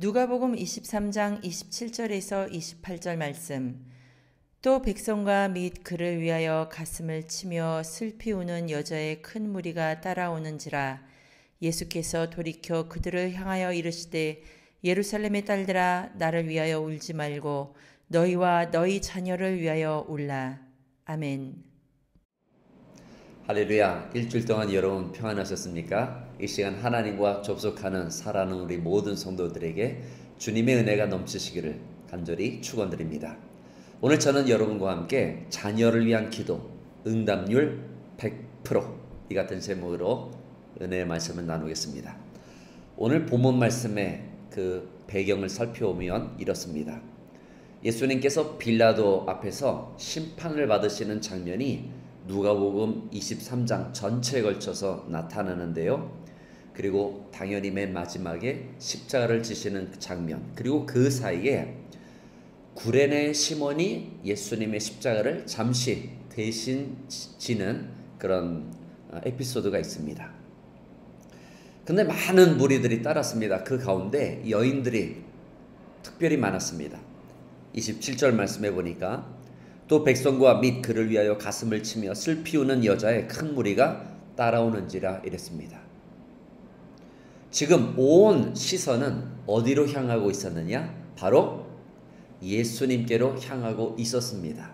누가복음 23장 27절에서 28절 말씀. 또 백성과 및 그를 위하여 가슴을 치며 슬피 우는 여자의 큰 무리가 따라오는지라. 예수께서 돌이켜 그들을 향하여 이르시되 예루살렘의 딸들아 나를 위하여 울지 말고 너희와 너희 자녀를 위하여 울라. 아멘. 할렐루야. 일주일 동안 여러분 평안하셨습니까? 이 시간 하나님과 접속하는 사랑하는 우리 모든 성도들에게 주님의 은혜가 넘치시기를 간절히 축원드립니다. 오늘 저는 여러분과 함께 자녀를 위한 기도 응답률 100% 이 같은 제목으로 은혜의 말씀을 나누겠습니다. 오늘 본문 말씀의 그 배경을 살펴보면 이렇습니다. 예수님께서 빌라도 앞에서 심판을 받으시는 장면이 누가복음 23장 전체에 걸쳐서 나타나는데요. 그리고 당연히 맨 마지막에 십자가를 지시는 장면, 그리고 그 사이에 구레네 시몬이 예수님의 십자가를 잠시 대신 지는 그런 에피소드가 있습니다. 근데 많은 무리들이 따랐습니다. 그 가운데 여인들이 특별히 많았습니다. 27절 말씀해 보니까 또 백성과 및 그를 위하여 가슴을 치며 슬피 우는 여자의 큰 무리가 따라오는지라 이랬습니다. 지금 온 시선은 어디로 향하고 있었느냐? 바로 예수님께로 향하고 있었습니다.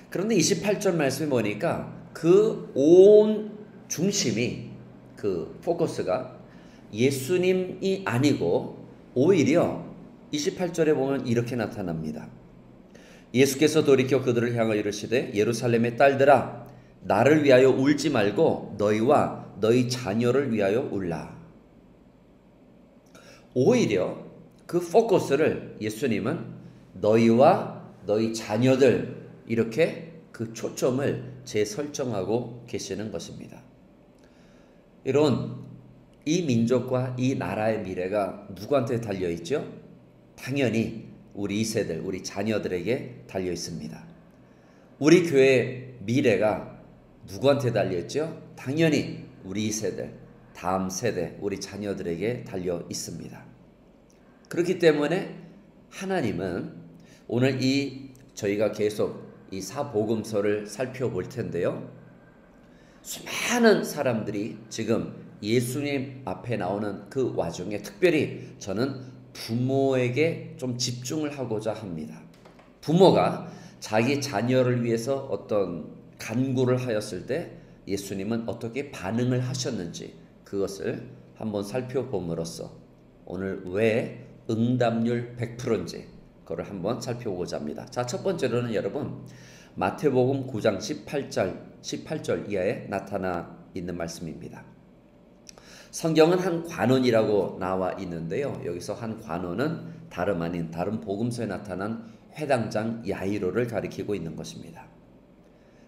그런데 28절 말씀에 보니까 그 온 중심이, 그 포커스가 예수님이 아니고 오히려 28절에 보면 이렇게 나타납니다. 예수께서 돌이켜 그들을 향하여 이르시되 예루살렘의 딸들아 나를 위하여 울지 말고 너희와 너희 자녀를 위하여 울라. 오히려 그 포커스를 예수님은 너희와 너희 자녀들 이렇게 그 초점을 재설정하고 계시는 것입니다. 이런 이 민족과 이 나라의 미래가 누구한테 달려 있죠? 당연히 우리 2세들, 우리 자녀들에게 달려 있습니다. 우리 교회의 미래가 누구한테 달려 있죠? 당연히 우리 2세들, 다음 세대, 우리 자녀들에게 달려 있습니다. 그렇기 때문에 하나님은 오늘 저희가 계속 이 사복음서를 살펴볼 텐데요. 수많은 사람들이 지금 예수님 앞에 나오는 그 와중에 특별히 저는 부모에게 좀 집중을 하고자 합니다. 부모가 자기 자녀를 위해서 어떤 간구를 하였을 때 예수님은 어떻게 반응을 하셨는지 그것을 한번 살펴봄으로써 오늘 왜 응답률 100%인지 그걸 한번 살펴보고자 합니다. 자, 첫 번째로는 여러분 마태복음 9장 18절 이하에 나타나 있는 말씀입니다. 성경은 한 관원이라고 나와 있는데요. 여기서 한 관원은 다름 아닌 다른 복음서에 나타난 회당장 야이로를 가리키고 있는 것입니다.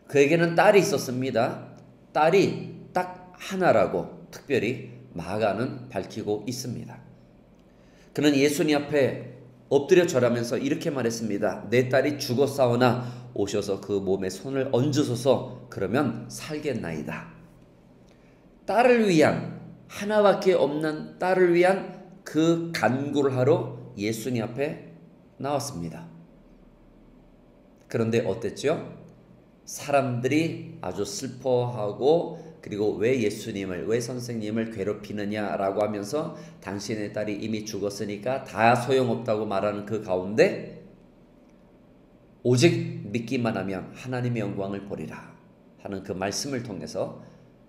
그에게는 딸이 있었습니다. 딸이 딱 하나라고 특별히 마가는 밝히고 있습니다. 그는 예수님 앞에 엎드려 절하면서 이렇게 말했습니다. 내 딸이 죽었사오나 오셔서 그 몸에 손을 얹으소서 그러면 살겠나이다. 딸을 위한, 하나밖에 없는 딸을 위한 그 간구를 하러 예수님 앞에 나왔습니다. 그런데 어땠죠? 사람들이 아주 슬퍼하고 그리고 왜 예수님을, 왜 선생님을 괴롭히느냐라고 하면서 당신의 딸이 이미 죽었으니까 다 소용없다고 말하는 그 가운데 오직 믿기만 하면 하나님의 영광을 보리라 하는 그 말씀을 통해서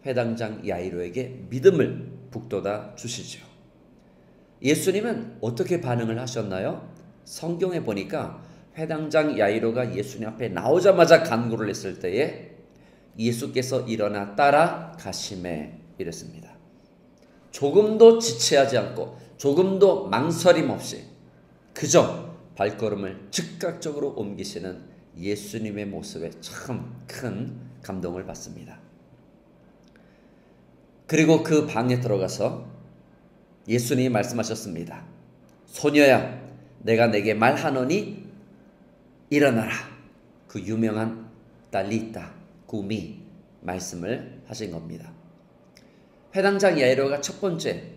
회당장 야이로에게 믿음을 북돋아 주시죠. 예수님은 어떻게 반응을 하셨나요? 성경에 보니까 회당장 야이로가 예수님 앞에 나오자마자 간구를 했을 때에 예수께서 일어나 따라가시매 이랬습니다. 조금도 지체하지 않고 조금도 망설임 없이 그저 발걸음을 즉각적으로 옮기시는 예수님의 모습에 참 큰 감동을 받습니다. 그리고 그 방에 들어가서 예수님이 말씀하셨습니다. 소녀야, 내가 내게 말하노니 일어나라. 그 유명한 달리타 구미 말씀을 하신 겁니다. 회당장 야이로가 첫 번째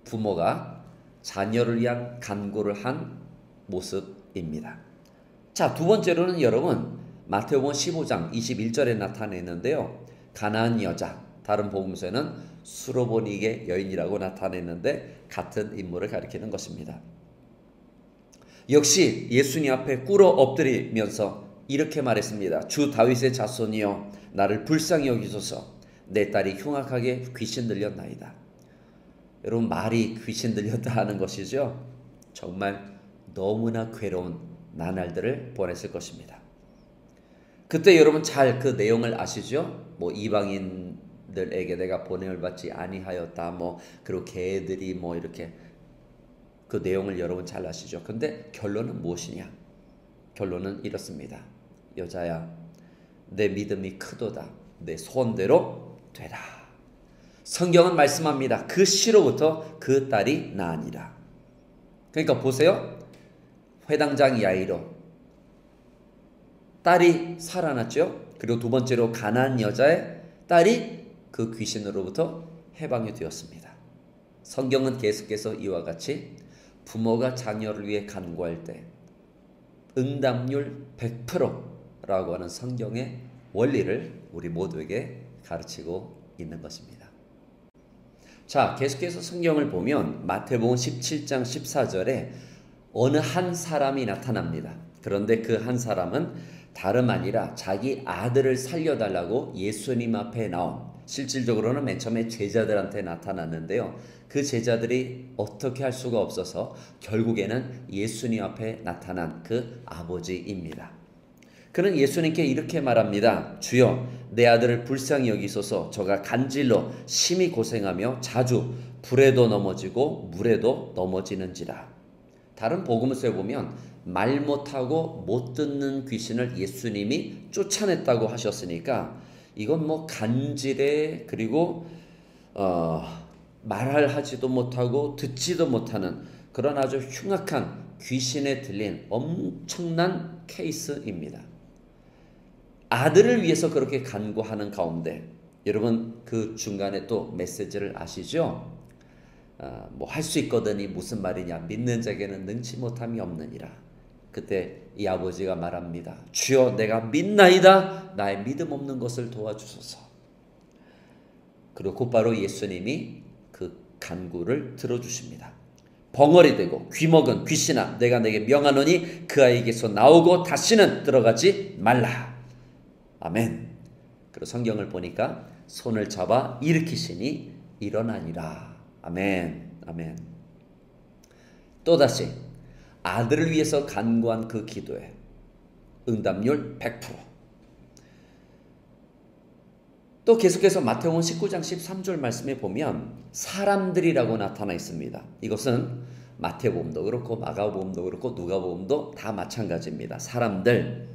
부모가 자녀를 위한 간구를 한 모습입니다. 자, 두 번째로는 여러분 마태복음 15장 21절에 나타내는데요. 가나안 여자, 다른 복음서에는 수로보니게 여인이라고 나타냈는데 같은 인물을 가리키는 것입니다. 역시 예수님 앞에 꿇어 엎드리면서 이렇게 말했습니다. 주 다윗의 자손이여 나를 불쌍히 여기소서. 내 딸이 흉악하게 귀신 들렸나이다. 여러분, 말이 귀신 들렸다 하는 것이죠. 정말 너무나 괴로운 나날들을 보냈을 것입니다. 그때 여러분 잘 그 내용을 아시죠? 뭐 이방인들에게 내가 보냄을 받지 아니하였다. 뭐 그리고 개들이 뭐 이렇게 그 내용을 여러분 잘 아시죠? 근데 결론은 무엇이냐? 결론은 이렇습니다. 여자야, 내 믿음이 크도다. 내 소원대로 되라. 성경은 말씀합니다. 그 시로부터 그 딸이 나으니라. 그러니까 보세요. 회당장 야이로 딸이 살아났죠. 그리고 두 번째로 가나안 여자의 딸이 그 귀신으로부터 해방이 되었습니다. 성경은 계속해서 이와 같이 부모가 자녀를 위해 간구할 때 응답률 100%라고 하는 성경의 원리를 우리 모두에게 가르치고 있는 것입니다. 자, 계속해서 성경을 보면 마태복음 17장 14절에 어느 한 사람이 나타납니다. 그런데 그 한 사람은 다름 아니라 자기 아들을 살려달라고 예수님 앞에 나온, 실질적으로는 맨 처음에 제자들한테 나타났는데요. 그 제자들이 어떻게 할 수가 없어서 결국에는 예수님 앞에 나타난 그 아버지입니다. 그는 예수님께 이렇게 말합니다. 주여, 내 아들을 불쌍히 여기소서. 저가 간질로 심히 고생하며 자주 불에도 넘어지고 물에도 넘어지는지라. 다른 복음서에 보면 말 못하고 못 듣는 귀신을 예수님이 쫓아냈다고 하셨으니까 이건 뭐 간질에 그리고 말을 하지도 못하고 듣지도 못하는 그런 아주 흉악한 귀신에 들린 엄청난 케이스입니다. 아들을 위해서 그렇게 간구하는 가운데 여러분 그 중간에 또 메시지를 아시죠? 뭐 할 수 있거든이 무슨 말이냐? 믿는 자에게는 능치 못함이 없느니라. 그때 이 아버지가 말합니다. 주여, 내가 믿나이다. 나의 믿음 없는 것을 도와주소서. 그리고 곧바로 예수님이 그 간구를 들어주십니다. 벙어리 되고 귀먹은 귀신아, 내가 내게 명하노니 그 아이에게서 나오고 다시는 들어가지 말라. 아멘. 그리고 성경을 보니까 손을 잡아 일으키시니 일어나니라. 아멘. 아멘. 또다시 아들을 위해서 간구한 그 기도에 응답률 100%. 또 계속해서 마태복음 19장 13절 말씀에 보면 사람들이라고 나타나 있습니다. 이것은 마태복음도 그렇고 마가복음도 그렇고 누가복음도 다 마찬가지입니다. 사람들.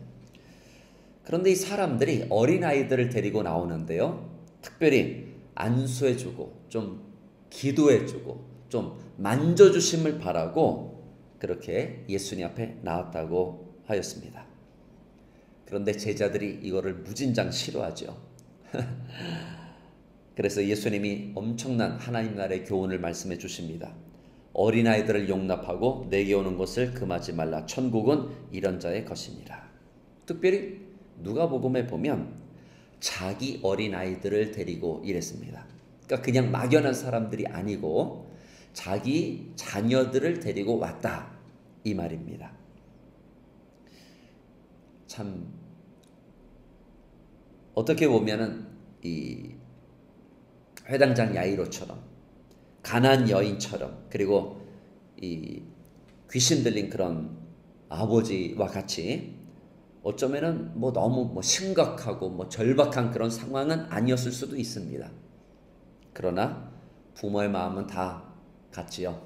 그런데 이 사람들이 어린아이들을 데리고 나오는데요. 특별히 안수해주고 좀 기도해주고 좀 만져주심을 바라고 그렇게 예수님 앞에 나왔다고 하였습니다. 그런데 제자들이 이거를 무진장 싫어하죠. 그래서 예수님이 엄청난 하나님 나라의 교훈을 말씀해 주십니다. 어린아이들을 용납하고 내게 오는 것을 금하지 말라. 천국은 이런 자의 것이니라. 특별히 누가복음에 보면 자기 어린아이들을 데리고 이랬습니다. 그러니까 그냥 막연한 사람들이 아니고 자기 자녀들을 데리고 왔다. 이 말입니다. 참 어떻게 보면은 이 회당장 야이로처럼 가난안 여인처럼 그리고 이 귀신 들린 그런 아버지와 같이 어쩌면은 뭐 너무 심각하고 절박한 그런 상황은 아니었을 수도 있습니다. 그러나 부모의 마음은 다 같지요.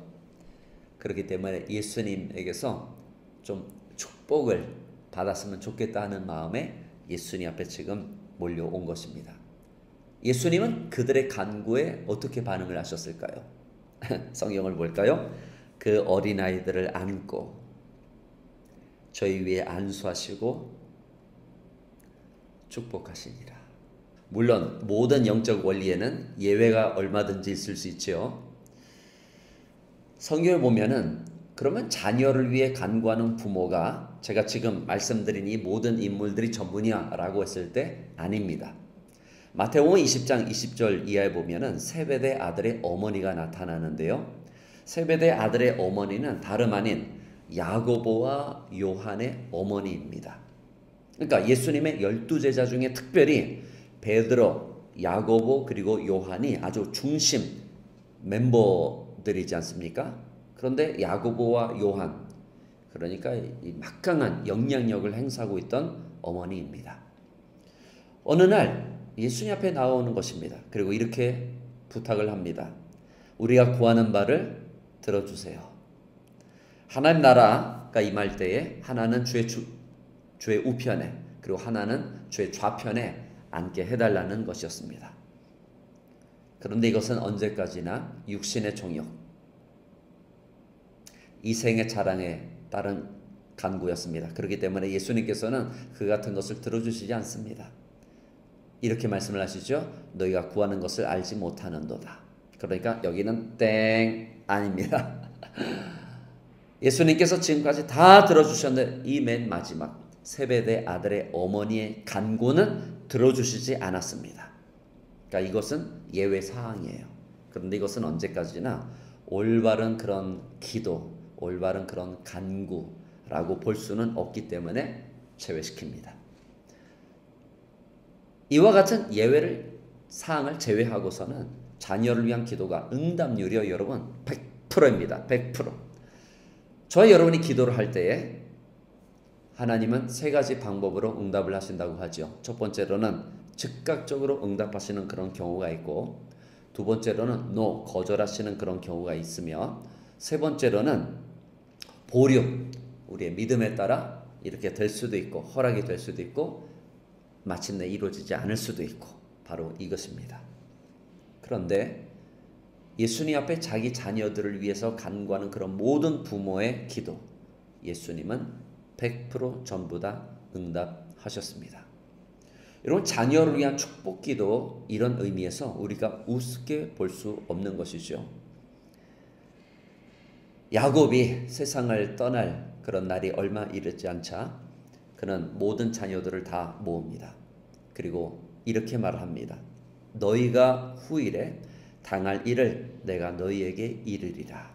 그렇기 때문에 예수님에게서 좀 축복을 받았으면 좋겠다 하는 마음에 예수님 앞에 지금 몰려온 것입니다. 예수님은 그들의 간구에 어떻게 반응을 하셨을까요? 성경을 볼까요? 그 어린아이들을 안고 저희 위에 안수하시고 축복하시니라. 물론 모든 영적 원리에는 예외가 얼마든지 있을 수 있죠. 성경에 보면은 그러면 자녀를 위해 간구하는 부모가 제가 지금 말씀드린 이 모든 인물들이 전부냐 라고 했을 때 아닙니다. 마태복음 20장 20절 이하에 보면은 세베대 아들의 어머니가 나타나는데요. 세베대 아들의 어머니는 다름 아닌 야고보와 요한의 어머니입니다. 그러니까 예수님의 12제자 중에 특별히 베드로, 야고보 그리고 요한이 아주 중심 멤버들이지 않습니까? 그런데 야고보와 요한, 그러니까 이 막강한 영향력을 행사하고 있던 어머니입니다. 어느 날 예수님 앞에 나오는 것입니다. 그리고 이렇게 부탁을 합니다. 우리가 구하는 바를 들어주세요. 하나님 나라가 임할 때에 하나는 주의 우편에 그리고 하나는 주의 좌편에 앉게 해달라는 것이었습니다. 그런데 이것은 언제까지나 육신의 종욕, 이생의 자랑에 따른 간구였습니다. 그렇기 때문에 예수님께서는 그 같은 것을 들어주시지 않습니다. 이렇게 말씀을 하시죠. 너희가 구하는 것을 알지 못하는도다. 그러니까 여기는 땡 아닙니다. 예수님께서 지금까지 다 들어주셨는데 이 맨 마지막 세베대 아들의 어머니의 간구는 들어주시지 않았습니다. 그러니까 이것은 예외 사항이에요. 그런데 이것은 언제까지나 올바른 그런 기도, 올바른 그런 간구라고 볼 수는 없기 때문에 제외시킵니다. 이와 같은 예외를 사항을 제외하고서는 자녀를 위한 기도가 응답률이요 여러분 100%입니다. 100%. 저와 여러분이 기도를 할 때에 하나님은 세 가지 방법으로 응답을 하신다고 하죠. 첫 번째로는 즉각적으로 응답하시는 그런 경우가 있고, 두 번째로는 no, 거절하시는 그런 경우가 있으며, 세 번째로는 보류, 우리의 믿음에 따라 이렇게 될 수도 있고 허락이 될 수도 있고 마침내 이루어지지 않을 수도 있고, 바로 이것입니다. 그런데 예수님 앞에 자기 자녀들을 위해서 간구하는 그런 모든 부모의 기도, 예수님은 100% 전부 다 응답하셨습니다. 여러분, 자녀를 위한 축복 기도, 이런 의미에서 우리가 우습게 볼 수 없는 것이죠. 야곱이 세상을 떠날 그런 날이 얼마 이르지 않자 그는 모든 자녀들을 다 모읍니다. 그리고 이렇게 말합니다. 너희가 후일에 당할 일을 내가 너희에게 이르리라.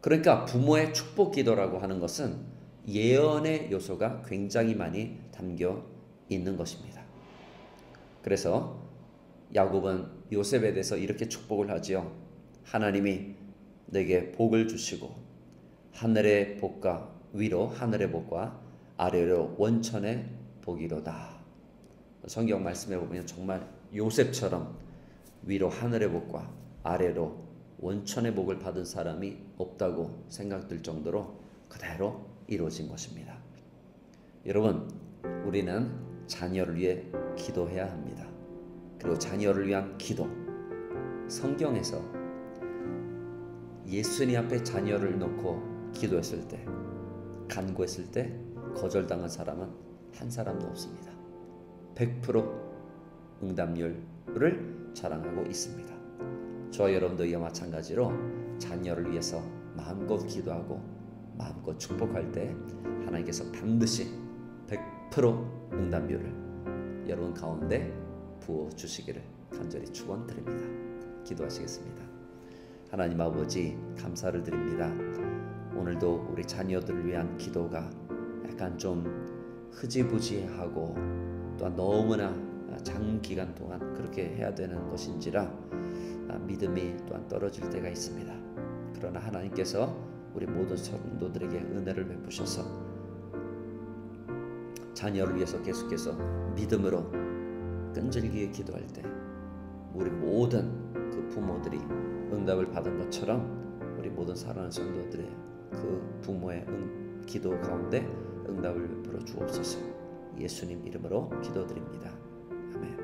그러니까 부모의 축복 기도라고 하는 것은 예언의 요소가 굉장히 많이 담겨 있는 것입니다. 그래서 야곱은 요셉에 대해서 이렇게 축복을 하지요. 하나님이 내게 복을 주시고 하늘의 복과 위로 하늘의 복과 아래로 원천의 복이로다. 성경 말씀에 보면 정말 요셉처럼 위로 하늘의 복과 아래로 원천의 복을 받은 사람이 없다고 생각될 정도로 그대로 이루어진 것입니다. 여러분, 우리는 자녀를 위해 기도해야 합니다. 그리고 자녀를 위한 기도, 성경에서 예수님 앞에 자녀를 놓고 기도했을 때, 간구했을 때 거절당한 사람은 한 사람도 없습니다. 100% 응답률을 자랑하고 있습니다. 저와 여러분도 이와 마찬가지로 자녀를 위해서 마음껏 기도하고 마음껏 축복할 때 하나님께서 반드시 100% 응답률을 여러분 가운데 부어주시기를 간절히 축원드립니다. 기도하시겠습니다. 하나님 아버지, 감사를 드립니다. 오늘도 우리 자녀들을 위한 기도가 약간 좀 흐지부지하고 또한 너무나 장기간 동안 그렇게 해야 되는 것인지라 믿음이 또한 떨어질 때가 있습니다. 그러나 하나님께서 우리 모든 성도들에게 은혜를 베푸셔서 자녀를 위해서 계속해서 믿음으로 끈질기게 기도할 때 우리 모든 그 부모들이 응답을 받은 것처럼 우리 모든 사랑하는 성도들의 그 부모의 기도 가운데 응답을 베풀어 주옵소서. 예수님 이름으로 기도드립니다. 아멘.